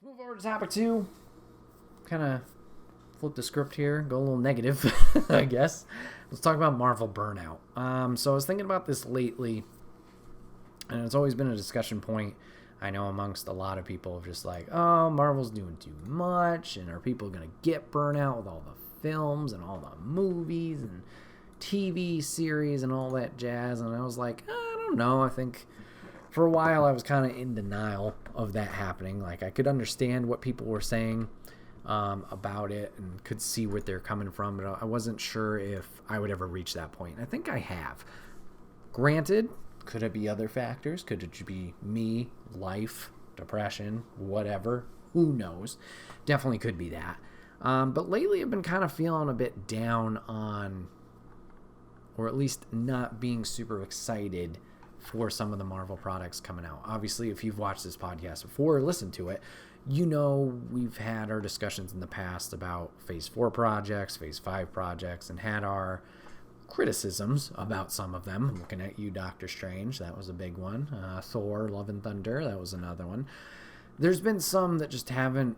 Move over to topic 2. Kind of flip the script here, go a little negative, I guess. Let's talk about Marvel Burnout. So I was thinking about this lately, and it's always been a discussion point, I know, amongst a lot of people, of just like, oh, Marvel's doing too much, and are people going to get burnout with all the films and all the movies and TV series and all that jazz? And I was like, I don't know. I think for a while I was kind of in denial of that happening. Like, I could understand what people were saying about it and could see where they're coming from, but I wasn't sure if I would ever reach that point. I think I have. Granted, could it be other factors? Could it be me, life, depression, whatever? Who knows? Definitely could be that. But lately I've been kind of feeling a bit down on, or at least not being super excited for some of the Marvel products coming out. Obviously, if you've watched this podcast before or listened to it, you know we've had our discussions in the past about Phase 4 projects, Phase 5 projects, and had our criticisms about some of them. I'm looking at you, Doctor Strange. That was a big one. Thor, Love and Thunder. That was another one. There's been some that just haven't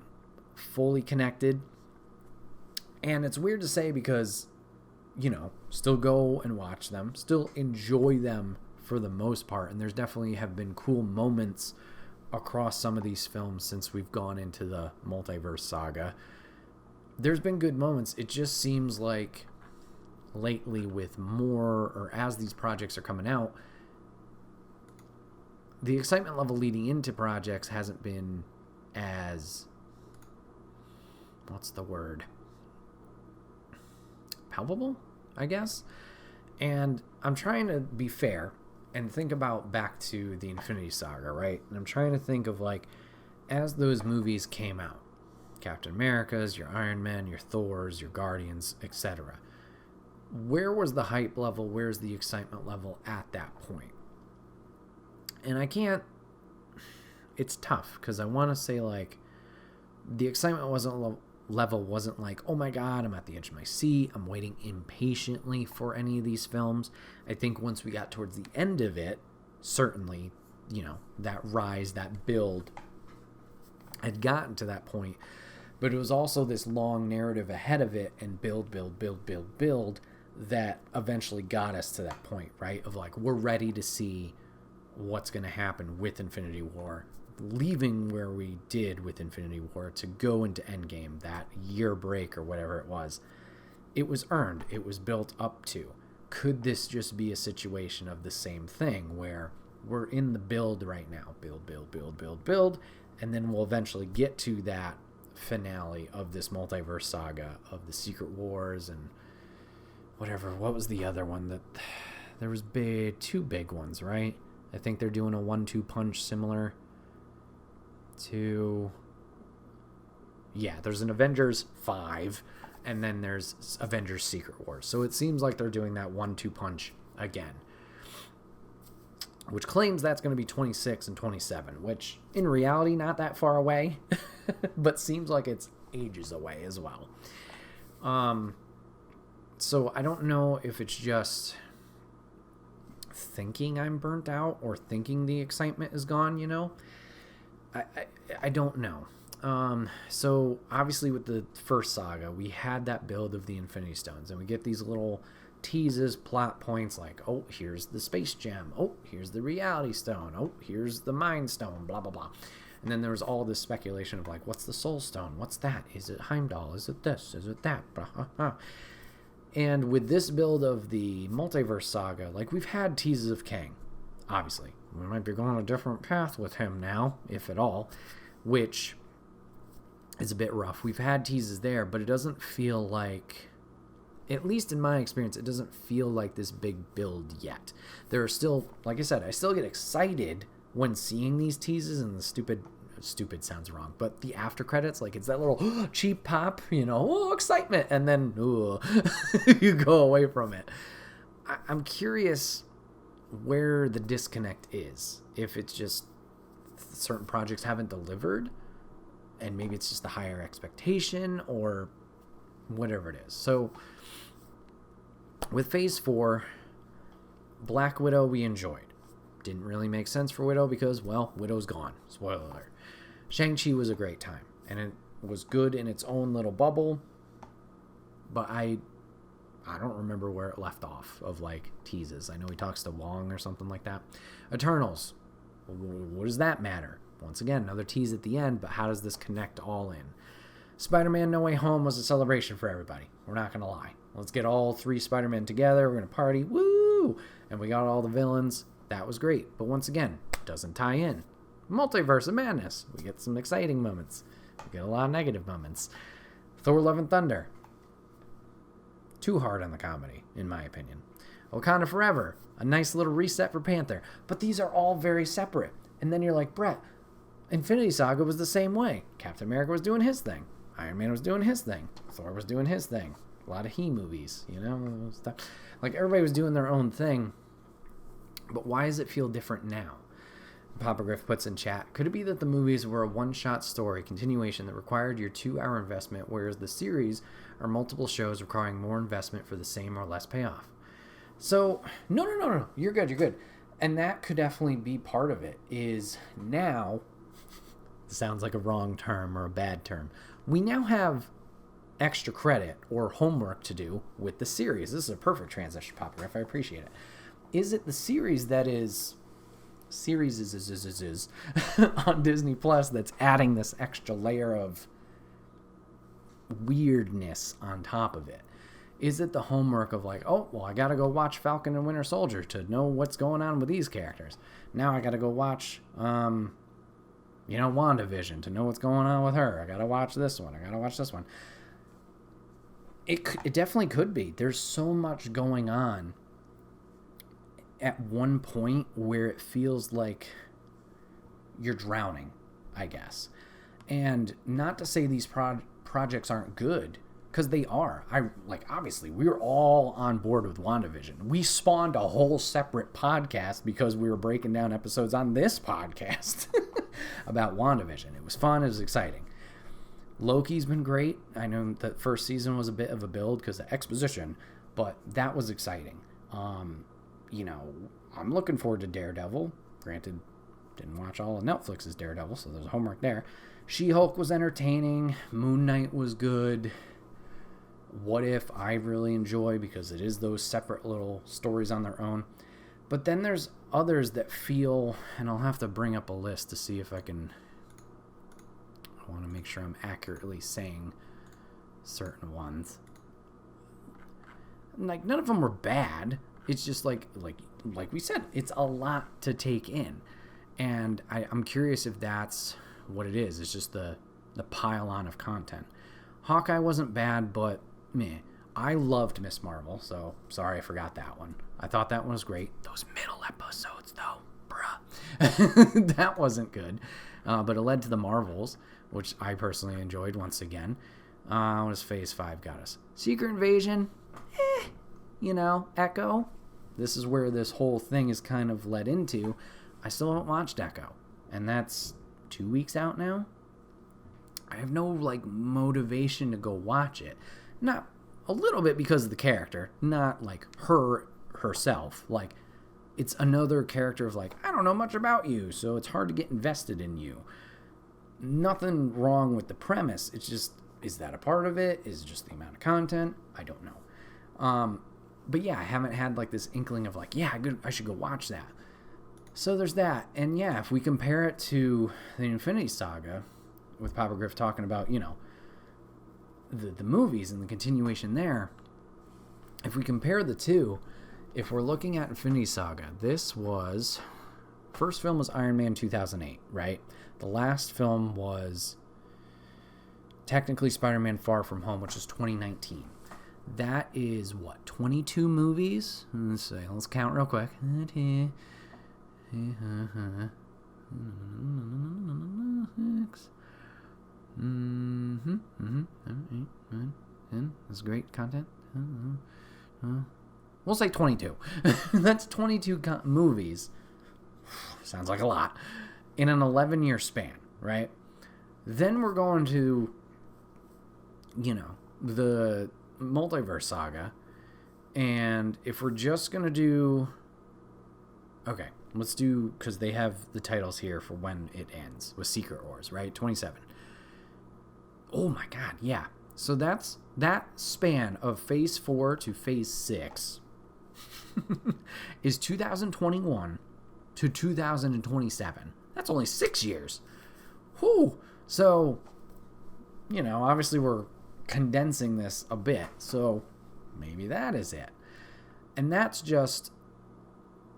fully connected. And it's weird to say because, still go and watch them. Still enjoy them for the most part. And there's definitely have been cool moments across some of these films since we've gone into the multiverse saga. There's been good moments. It just seems like lately with more, or as these projects are coming out, the excitement level leading into projects hasn't been as, what's the word? Palpable, I guess. And I'm trying to be fair and think about back to the Infinity Saga, right? And I'm trying to think of, like, as those movies came out, Captain America's, your Iron Man, your Thor's, your Guardians, etc., where was the hype level? Where's the excitement level at that point? And I can't, it's tough because I want to say, like, the excitement level wasn't like, oh my God, I'm at the edge of my seat, I'm waiting impatiently for any of these films. I think once we got towards the end of it, certainly, that rise, that build had gotten to that point. But it was also this long narrative ahead of it and build that eventually got us to that point, right? Of like, we're ready to see what's going to happen with Infinity War, leaving where we did with Infinity War to go into Endgame, that year break or whatever it was. It was earned. It was built up to. Could this just be a situation of the same thing where we're in the build right now? Build. And then we'll eventually get to that finale of this multiverse saga of the Secret Wars and whatever. What was the other one? That there was two big ones, right? I think they're doing a 1-2 punch similar to, there's an Avengers 5 and then there's Avengers Secret Wars. So it seems like they're doing that 1-2 punch again, which claims that's going to be 26 and 27, which in reality not that far away, but seems like it's ages away as well. So I don't know if it's just thinking I'm burnt out or thinking the excitement is gone, I don't know. So obviously with the first saga, we had that build of the Infinity Stones, and we get these little teases, plot points like, oh, here's the space gem. Oh, here's the reality stone. Oh, here's the mind stone, blah, blah, blah. And then there was all this speculation of like, what's the soul stone? What's that? Is it Heimdall? Is it this? Is it that? Blah, blah, blah. And with this build of the multiverse saga, like, we've had teases of Kang, obviously. We might be going a different path with him now, if at all, which is a bit rough. We've had teases there, but it doesn't feel like, at least in my experience, it doesn't feel like this big build yet. There are still, like I said, I still get excited when seeing these teases and the stupid sounds wrong, but the after credits, like, it's that little cheap pop, excitement, and then you go away from it. I'm curious where the disconnect is. If it's just certain projects haven't delivered, and maybe it's just a higher expectation or whatever it is. So with Phase 4, Black Widow we enjoyed. Didn't really make sense for Widow because, well, Widow's gone. Spoiler alert. Shang-Chi was a great time, and it was good in its own little bubble, but I don't remember where it left off of, like, teases. I know he talks to Wong or something like that. Eternals. What does that matter? Once again, another tease at the end, but how does this connect all in? Spider-Man No Way Home was a celebration for everybody. We're not going to lie. Let's get all 3 Spider-Men together. We're going to party. Woo! And we got all the villains. That was great. But once again, doesn't tie in. Multiverse of Madness. We get some exciting moments. We get a lot of negative moments. Thor Love and Thunder. Too hard on the comedy, in my opinion. Wakanda Forever. A nice little reset for Panther. But these are all very separate. And then you're like, Bret, Infinity Saga was the same way. Captain America was doing his thing. Iron Man was doing his thing. Thor was doing his thing. A lot of he movies, you know? Stuff. Like, everybody was doing their own thing. But why does it feel different now? Papa Griff puts in chat, could it be that the movies were a one-shot story continuation that required your 2-hour investment, whereas the series are multiple shows requiring more investment for the same or less payoff? So, no. You're good. And that could definitely be part of it, is now, sounds like a wrong term or a bad term, we now have extra credit or homework to do with the series. This is a perfect transition, Papa Griff. I appreciate it. Is it the series that is on Disney Plus that's adding this extra layer of weirdness on top of it? Is it the homework of like, oh, well, I gotta go watch Falcon and Winter Soldier to know what's going on with these characters. Now I gotta go watch WandaVision to know what's going on with her. I gotta watch this one. It definitely could be. There's so much going on at one point where it feels like you're drowning, I guess. And not to say these projects aren't good, because they are. Obviously, we were all on board with WandaVision. We spawned a whole separate podcast because we were breaking down episodes on this podcast about WandaVision. It was fun. It was exciting. Loki's been great. I know that first season was a bit of a build because of exposition, but that was exciting. I'm looking forward to Daredevil. Granted, didn't watch all of Netflix's Daredevil, so there's homework there. She-Hulk was entertaining. Moon Knight was good. What If I really enjoy because it is those separate little stories on their own. But then there's others that feel, and I'll have to bring up a list to see if I want to make sure I'm accurately saying certain ones. Like, none of them were bad. It's just like we said, it's a lot to take in. And I'm curious if that's what it is. It's just the pile on of content. Hawkeye wasn't bad, but meh. I loved Miss Marvel, so sorry I forgot that one. I thought that one was great. Those middle episodes, though, bruh. That wasn't good. But it led to the Marvels, which I personally enjoyed once again. What does Phase 5 got us? Secret Invasion, Echo. This is where this whole thing is kind of led into. I still haven't watched Echo, and that's 2 weeks out now. I have no motivation to go watch it. Not a little bit because of the character, not herself. It's another character of I don't know much about you, so it's hard to get invested in you. Nothing wrong with the premise. It's just, is that a part of it? Is it just the amount of content? I don't know. But yeah, I haven't had this inkling of I should go watch that. So there's that. And yeah, if we compare it to the Infinity Saga, with Papa Griff talking about, the movies and the continuation there, if we compare the two, if we're looking at Infinity Saga, first film was Iron Man 2008, right? The last film was technically Spider-Man Far From Home, which is 2019. That is, 22 movies? Let's count real quick. That's great content. We'll say 22. That's 22 movies. Sounds like a lot. In an 11-year span, right? Then we're going to, the Multiverse Saga. And if we're just going to do... Okay, Let's do, because they have the titles here for when it ends with Secret Wars, right? 27. Oh my god, yeah. So that's that span of Phase 4 to Phase 6 is 2021 to 2027. That's only 6 years. Whew. So, obviously we're condensing this a bit. So maybe that is it. And that's just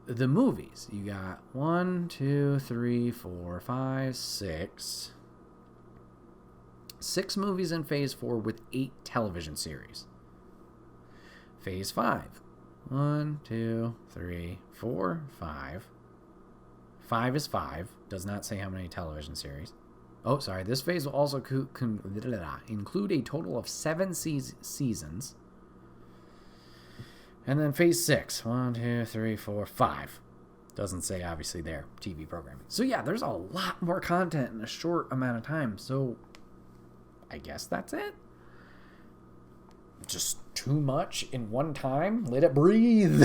the movies. You got 1, 2, 3, 4, 5, 6. 6 movies in Phase 4 with 8 television series. Phase 5. 1, 2, 3, 4, 5. 5 is 5. Does not say how many television series. Oh, sorry. This phase will also include a total of 7 seasons. And then Phase 6. 1, 2, 3, 4, 5. Doesn't say, obviously, there. TV programming. So, yeah, there's a lot more content in a short amount of time. So, I guess that's it. Just too much in one time. Let it breathe.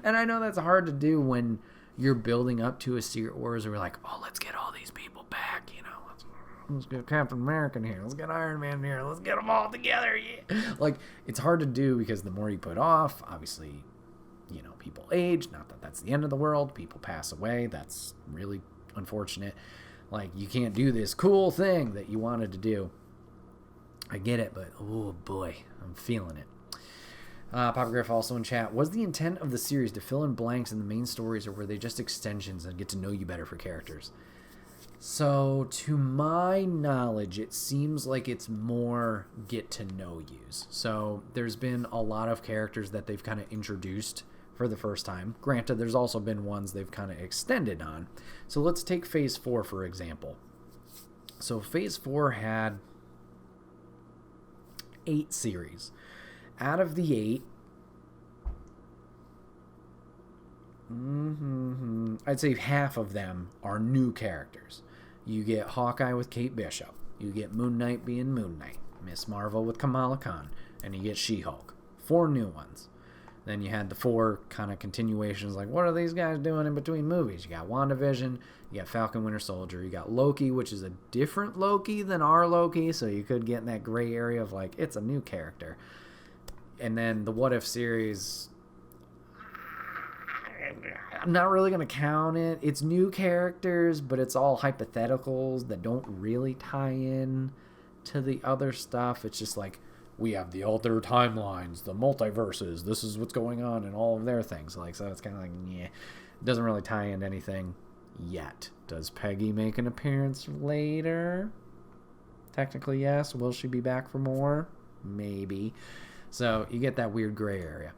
And I know that's hard to do when you're building up to a Secret Wars where we're like, oh, let's get all these people back, let's get Captain America in here, let's get Iron Man in here, let's get them all together, yeah. Like, it's hard to do because the more you put off, obviously, people age, not that that's the end of the world, people pass away, that's really unfortunate. Like, you can't do this cool thing that you wanted to do. I get it, but oh boy, I'm feeling it. Papa Griff also in chat. Was the intent of the series to fill in blanks in the main stories, or were they just extensions and get to know you better for characters? So, to my knowledge, it seems like it's more get to know yous. So, there's been a lot of characters that they've kind of introduced for the first time. Granted, there's also been ones they've kind of extended on. So, let's take Phase 4, for example. So, Phase 4 had 8 series. Out of the 8, I'd say half of them are new characters. You get Hawkeye with Kate Bishop. You get Moon Knight being Moon Knight. Miss Marvel with Kamala Khan. And you get She-Hulk. 4 new ones. Then you had the 4 kind of continuations, like, what are these guys doing in between movies? You got WandaVision, you got Falcon Winter Soldier, you got Loki, which is a different Loki than our Loki, so you could get in that gray area of, like, it's a new character. And then the What If series, I'm not really going to count it. It's new characters, but it's all hypotheticals that don't really tie in to the other stuff. It's just like, we have the other timelines, the multiverses, this is what's going on and all of their things. Like, so it's kind of like, yeah, it doesn't really tie in anything yet. Does Peggy make an appearance later? Technically, yes. Will she be back for more? Maybe. So you get that weird gray area.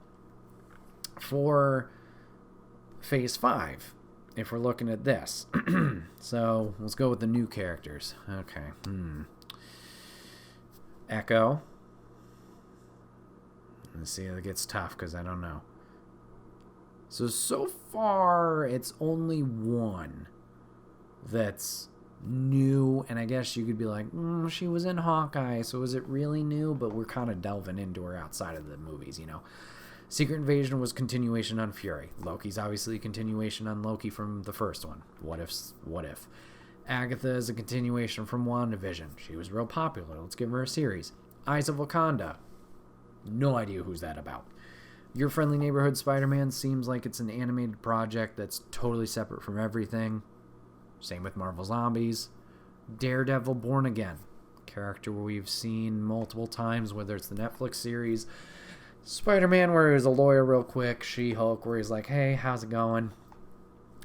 For Phase 5, if we're looking at this. So let's go with the new characters. Okay. Echo. Let's see, it gets tough because I don't know. So far, it's only one that's new, and I guess you could be like, she was in Hawkeye, so is it really new? But we're kind of delving into her outside of the movies, Secret Invasion was continuation on Fury. Loki's obviously a continuation on Loki from the first one. What if? Agatha is a continuation from WandaVision. She was real popular. Let's give her a series. Eyes of Wakanda. No idea who's that about. Your Friendly Neighborhood Spider-Man seems like it's an animated project that's totally separate from everything. Same with Marvel Zombies. Daredevil Born Again. Character we've seen multiple times, whether it's the Netflix series, Spider-Man where he was a lawyer real quick, She-Hulk where he's like, hey, how's it going?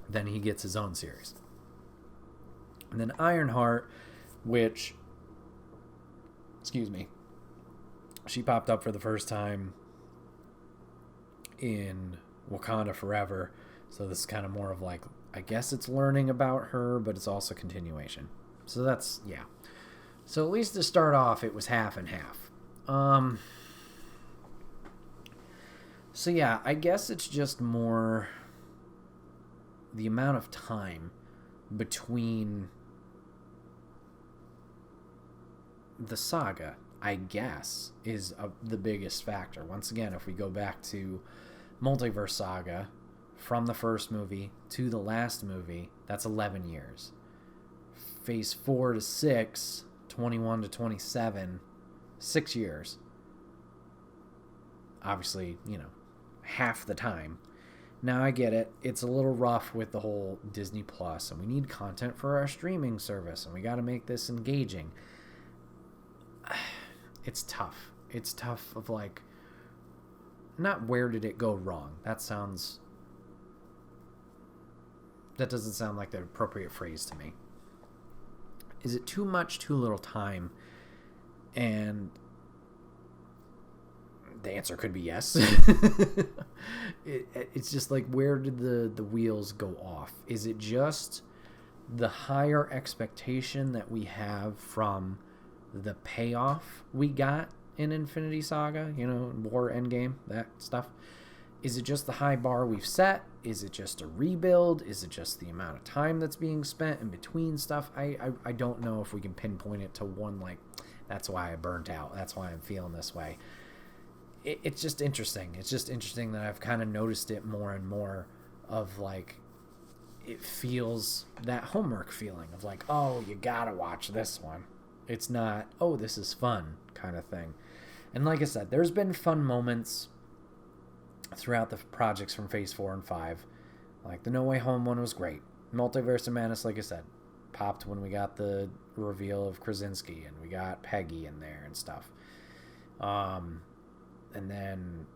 Then he gets his own series. And then Ironheart, which, she popped up for the first time in Wakanda Forever. So this is kind of more of like, I guess it's learning about her, but it's also continuation. So that's, yeah. So at least to start off, it was half and half. So yeah, I guess it's just more the amount of time between the saga, I guess, is the biggest factor. Once again, if we go back to Multiverse Saga from the first movie to the last movie, that's 11 years. Phase 4 to 6, 21 to 27, 6 years. Obviously, half the time. Now I get it. It's a little rough with the whole Disney Plus, and we need content for our streaming service, and we got to make this engaging. It's tough. It's tough of like, not where did it go wrong? That doesn't sound like the appropriate phrase to me. Is it too much, too little time? And the answer could be yes. It's just like, where did the wheels go off? Is it just the higher expectation that we have from the payoff we got in Infinity Saga, War Endgame, that stuff? Is it just the high bar we've set? Is it just a rebuild? Is it just the amount of time that's being spent in between stuff? I don't know if we can pinpoint it to one, like, that's why I burnt out. That's why I'm feeling this way. It's just interesting. It's just interesting that I've kind of noticed it more and more of like, it feels that homework feeling of like, oh, you gotta watch this one. It's not, oh, this is fun kind of thing. And like I said, there's been fun moments throughout the projects from Phase 4 and 5. Like the No Way Home one was great. Multiverse of Madness, like I said, popped when we got the reveal of Krasinski and we got Peggy in there and stuff. And then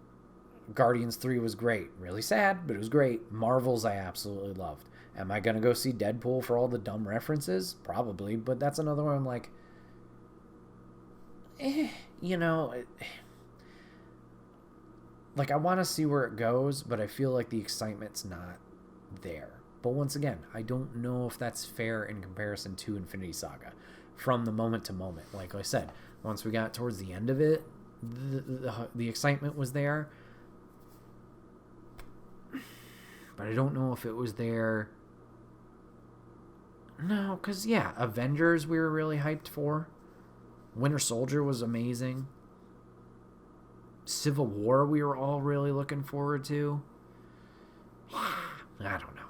Guardians 3 was great. Really sad, but it was great. Marvels I absolutely loved. Am I going to go see Deadpool for all the dumb references? Probably, but that's another one I'm like, like I want to see where it goes, but I feel like the excitement's not there. But once again, I don't know if that's fair in comparison to Infinity Saga. From the moment to moment, like I said, once we got towards the end of it, the excitement was there, but I don't know if it was there. No, because Avengers we were really hyped for. Winter Soldier was amazing. Civil War we were all really looking forward to. I don't know.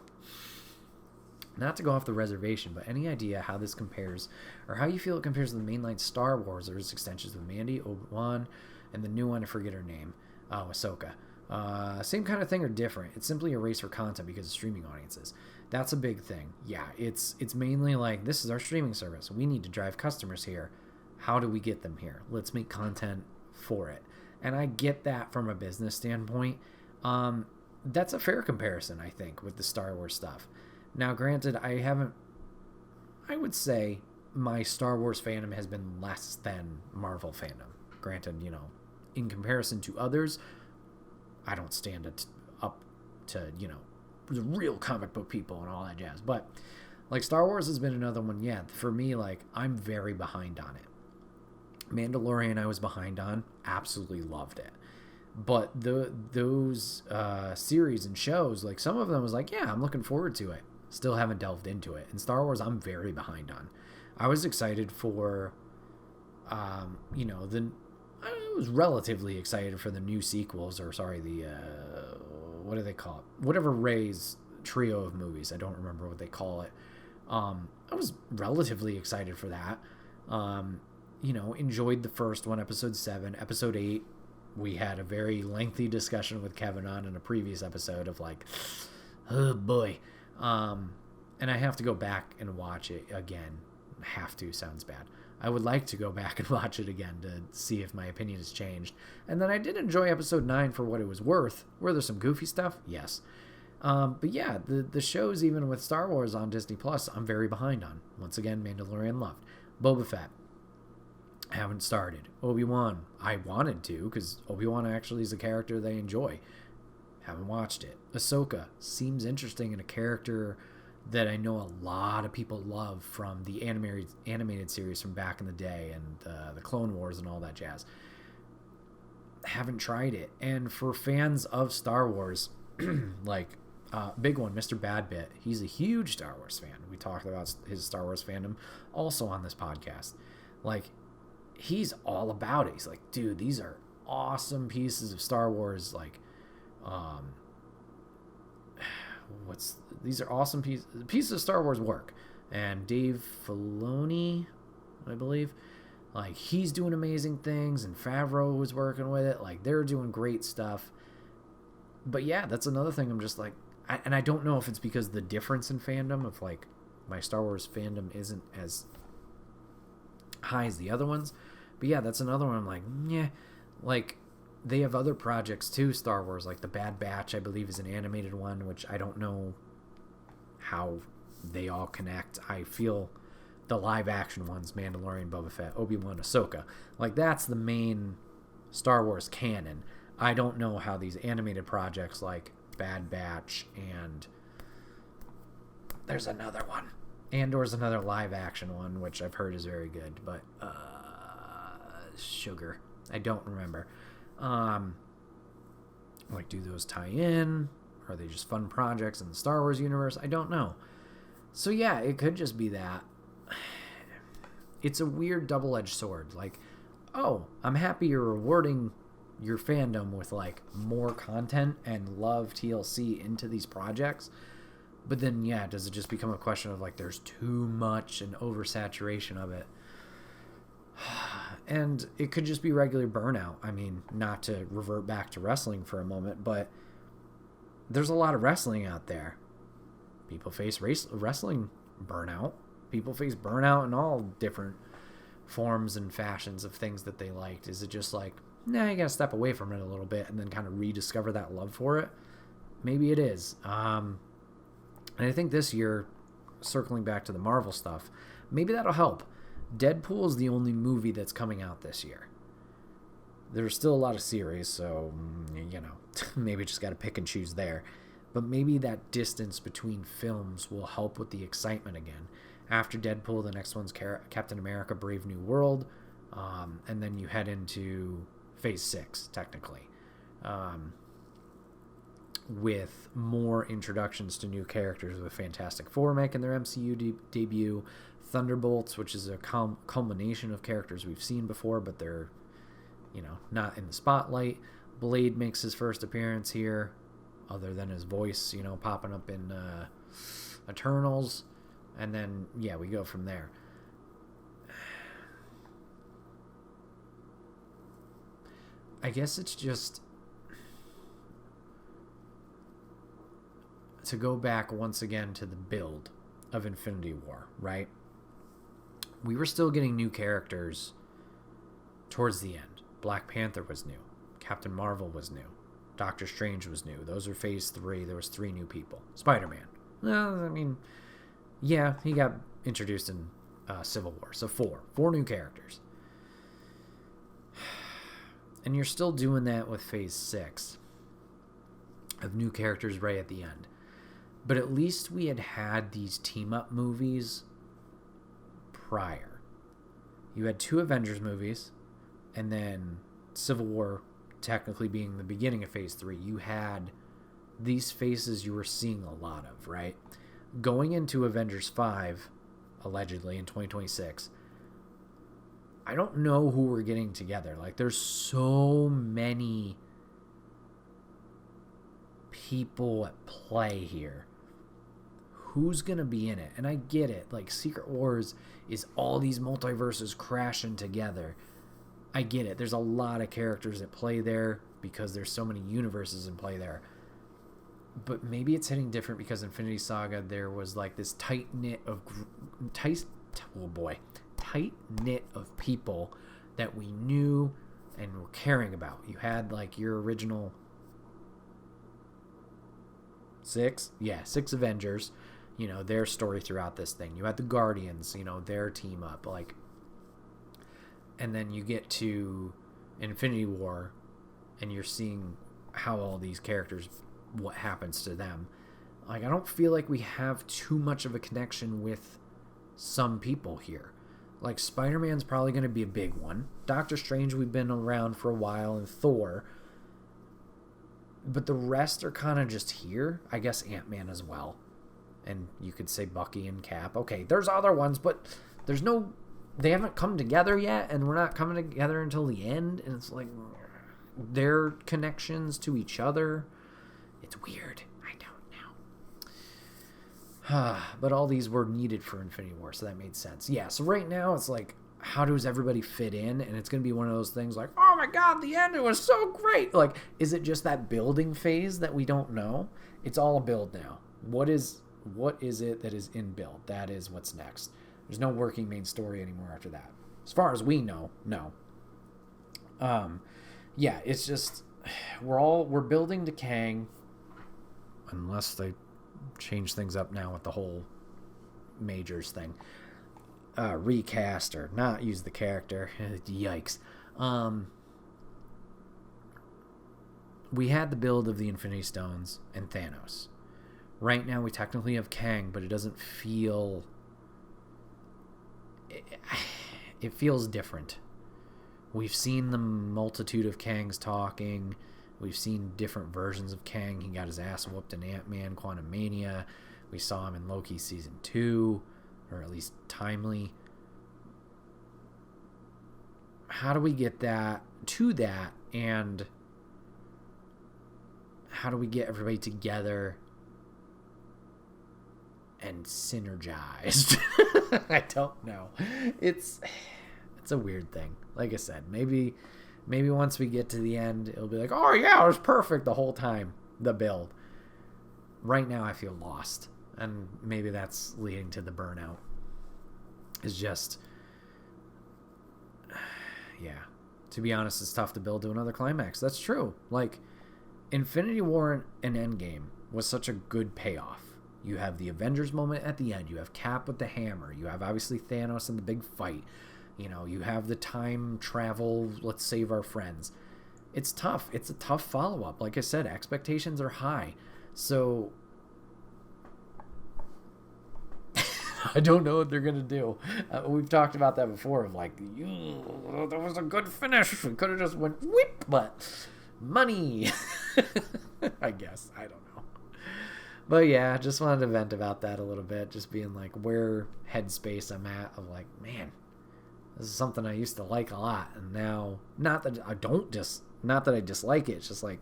Not to go off the reservation, but any idea how this compares, or how you feel it compares to the mainline Star Wars? There's extensions with Mandy, Obi-Wan, and the new one, I forget her name, Ahsoka. Same kind of thing or different? It's simply a race for content because of streaming audiences. That's a big thing. Yeah, it's mainly like, this is our streaming service. We need to drive customers here. How do we get them here? Let's make content for it. And I get that from a business standpoint. That's a fair comparison, I think, with the Star Wars stuff. Now, granted, I would say my Star Wars fandom has been less than Marvel fandom. Granted, in comparison to others, I don't stand up to, the real comic book people and all that jazz. But, like, Star Wars has been another one, for me, like, I'm very behind on it. Mandalorian I was behind on, absolutely loved it. But those series and shows, like, some of them was like, I'm looking forward to it. Still haven't delved into it. And Star Wars, I'm very behind on. I was excited for, I was relatively excited for the new sequels, what do they call it? Whatever Rey's trio of movies. I don't remember what they call it. I was relatively excited for that. Enjoyed the first one, episode 7. Episode 8, we had a very lengthy discussion with Kevin on in a previous episode of like, oh boy. And I have to go back and watch it again. Have to sounds bad. I would like to go back and watch it again to see if my opinion has changed. And then I did enjoy episode 9 for what it was worth. Were there some goofy stuff? Yes. But yeah, the shows, even with Star Wars on Disney Plus, I'm very behind on. Once again, Mandalorian loved. Boba Fett, haven't started. Obi-Wan, I wanted to, because Obi-Wan actually is a character they enjoy. Haven't watched it. Ahsoka seems interesting, in a character that I know a lot of people love from the animated series from back in the day, and the Clone Wars and all that jazz. Haven't tried it. And for fans of Star Wars, like, big one, Mr. Badbit, he's a huge Star Wars fan. We talked about his Star Wars fandom also on this podcast. Like, he's all about it. He's like, dude, these are awesome pieces of Star Wars, like, these are awesome pieces of Star Wars work. And Dave Filoni, I believe, like, he's doing amazing things, and Favreau was working with it. Like, they're doing great stuff. But yeah, that's another thing. I'm just like, and I don't know if it's because the difference in fandom of, like, my Star Wars fandom isn't as high as the other ones. But yeah, that's another one. I'm like, yeah, like, they have other projects too, Star Wars, like the Bad Batch, I believe, is an animated one, which I don't know how they all connect. I feel the live action ones, Mandalorian, Boba Fett, Obi-Wan, Ahsoka, like, that's the main Star Wars canon. I don't know how these animated projects like Bad Batch, and there's another one, Andor's another live action one, which I've heard is very good, but sugar, I don't remember. Like, do those tie in? Are they just fun projects in the Star Wars universe? I don't know. So yeah, it could just be that. It's a weird double-edged sword. Like, oh, I'm happy you're rewarding your fandom with, like, more content and love TLC into these projects. But then, yeah, does it just become a question of, like, there's too much and oversaturation of it? And it could just be regular burnout. I mean, not to revert back to wrestling for a moment, but there's a lot of wrestling out there. People face wrestling burnout. People face burnout in all different forms and fashions of things that they liked. Is it just like, nah, you gotta step away from it a little bit and then kind of rediscover that love for it? Maybe it is. And I think this year, circling back to the Marvel stuff, maybe that'll help. Deadpool is the only movie that's coming out this year. There's still a lot of series, so, you know, maybe just got to pick and choose there. But maybe that distance between films will help with the excitement again. After Deadpool, the next one's Captain America: Brave New World, and then you head into Phase 6, technically, with more introductions to new characters, with Fantastic Four making their MCU debut, Thunderbolts, which is a culmination of characters we've seen before, but they're, you know, not in the spotlight. Blade makes his first appearance here, other than his voice, you know, popping up in Eternals. And then, yeah, we go from there. I guess it's just to go back once again to the build of Infinity War, right? We were still getting new characters towards the end. Black Panther was new. Captain Marvel was new. Doctor Strange was new. Those are Phase 3. There was 3 new people. Spider-Man. I mean, yeah, he got introduced in Civil War. So 4 new characters. And you're still doing that with Phase 6 of new characters right at the end. But at least we had these team-up movies prior. You had 2 Avengers movies, and then Civil War technically being the beginning of Phase 3. You had these faces you were seeing a lot of, right? Going into Avengers 5, allegedly, in 2026, I don't know who we're getting together. Like, there's so many people at play here. Who's going to be in it? And I get it. Like, Secret Wars is all these multiverses crashing together. I get it. There's a lot of characters at play there because there's so many universes in play there. But maybe it's hitting different because Infinity Saga, there was like this tight-knit of people that we knew and were caring about. You had like your original 6 Avengers, you know, their story throughout this thing. You had the Guardians, you know, their team up, like, and then you get to Infinity War and you're seeing how all these characters, what happens to them. Like, I don't feel like we have too much of a connection with some people here. Like, Spider-Man's probably going to be a big one. Doctor Strange, we've been around for a while, and Thor. But the rest are kind of just here. I guess Ant-Man as well. And you could say Bucky and Cap. Okay, there's other ones, but there's no... They haven't come together yet, and we're not coming together until the end. And it's like, their connections to each other, it's weird. I don't know. But all these were needed for Infinity War, so that made sense. Yeah, so right now it's like, how does everybody fit in? And it's going to be one of those things like, oh my god, the end, it was so great. Like, is it just that building phase that we don't know? It's all a build now. What is it that is in build? That is what's next. There's no working main story anymore after that. As far as we know, no. Yeah, it's just, we're building to Kang, unless they change things up now with the whole Majors thing. Recast or not use the character. Yikes. We had the build of the Infinity Stones and Thanos. Right now we technically have Kang, but it doesn't feel... It feels different. We've seen the multitude of Kangs talking. We've seen different versions of Kang. He got his ass whooped in Ant-Man, Quantumania. We saw him in Loki Season 2, or at least timely. How do we get that to that, and how do we get everybody together and synergized? I don't know. It's a weird thing. Like I said, maybe once we get to the end, it'll be like, oh yeah, it was perfect the whole time, the build. Right now I feel lost, and maybe that's leading to the burnout. It's just, yeah, to be honest, it's tough to build to another climax. That's true. Like, Infinity War and Endgame was such a good payoff. You have the Avengers moment at the end. You have Cap with the hammer. You have obviously Thanos in the big fight. You know, you have the time travel, let's save our friends. It's tough. It's a tough follow-up. Like I said, expectations are high. So I don't know what they're going to do. We've talked about that before of like, that was a good finish. We could have just went whip, but money. I guess. I don't know. But yeah, just wanted to vent about that a little bit. Just being like where headspace I'm at of like, man, this is something I used to like a lot. And now, not that I dislike it. It's just like,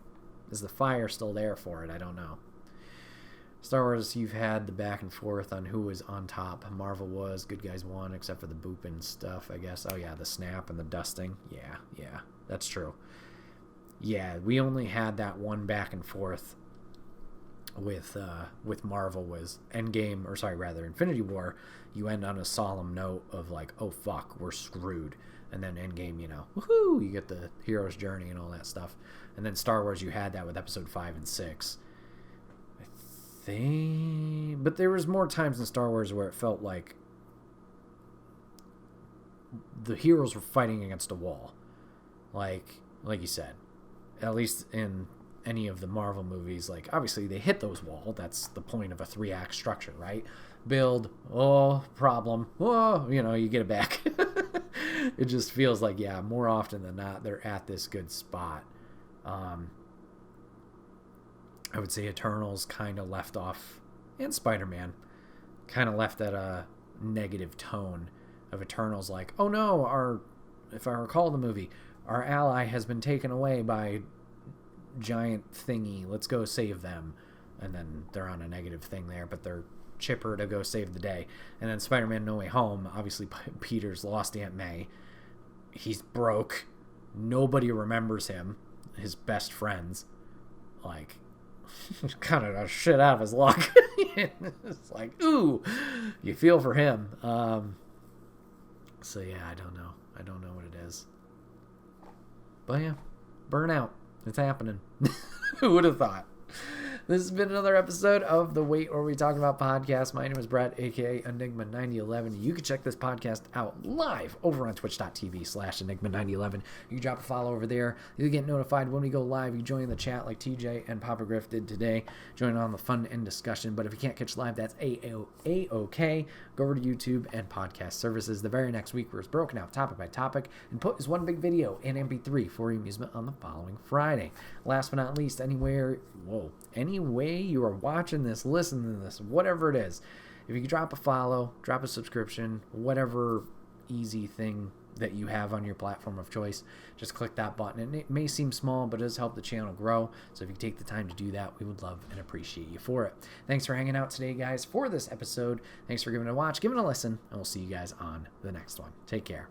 is the fire still there for it? I don't know. Star Wars, you've had the back and forth on who was on top. Marvel was, good guys won, except for the booping stuff, I guess. Oh yeah, the snap and the dusting. Yeah, that's true. Yeah, we only had that one back and forth with Marvel was Endgame, or sorry, rather Infinity War. You end on a solemn note of like, oh fuck, we're screwed. And then Endgame, you know, woohoo, you get the hero's journey and all that stuff. And then Star Wars, you had that with Episode 5 and 6. But there was more times in Star Wars where it felt like the heroes were fighting against a wall. Like you said, at least in any of the Marvel movies, like obviously they hit those walls. That's the point of a 3-act structure, right? Build, problem, you get it back. It just feels like, yeah, more often than not, they're at this good spot. I would say Eternals kind of left off, and Spider-Man kind of left at a negative tone of Eternals like, oh no, if I recall the movie, our ally has been taken away by giant thingy, let's go save them. And then they're on a negative thing there, but they're chipper to go save the day. And then Spider-Man No Way Home, obviously Peter's lost Aunt May. He's broke. Nobody remembers him. His best friends. Like, kind of a shit out of his luck. It's like, ooh, you feel for him. So yeah, I don't know what it is. But yeah, Burnout. It's happening. Who would have thought? This has been another episode of the Wait Or We Talk About podcast. My name is Bret, aka Enigma9011. You can check this podcast out live over on twitch.tv/Enigma9011. You can drop a follow over there. You'll get notified when we go live. You join the chat like TJ and Papa Griff did today. Join on the fun and discussion. But if you can't catch live, that's A-OK. Go over to YouTube and podcast services the very next week where it's broken out topic by topic and put as one big video in MP3 for your amusement on the following Friday. Last but not least, any way you are watching this, listening to this, whatever it is, if you could drop a follow, drop a subscription, whatever easy thing that you have on your platform of choice, just click that button. And it may seem small, but it does help the channel grow. So if you take the time to do that, we would love and appreciate you for it. Thanks for hanging out today, guys, for this episode. Thanks for giving it a watch, giving it a listen, and we'll see you guys on the next one. Take care.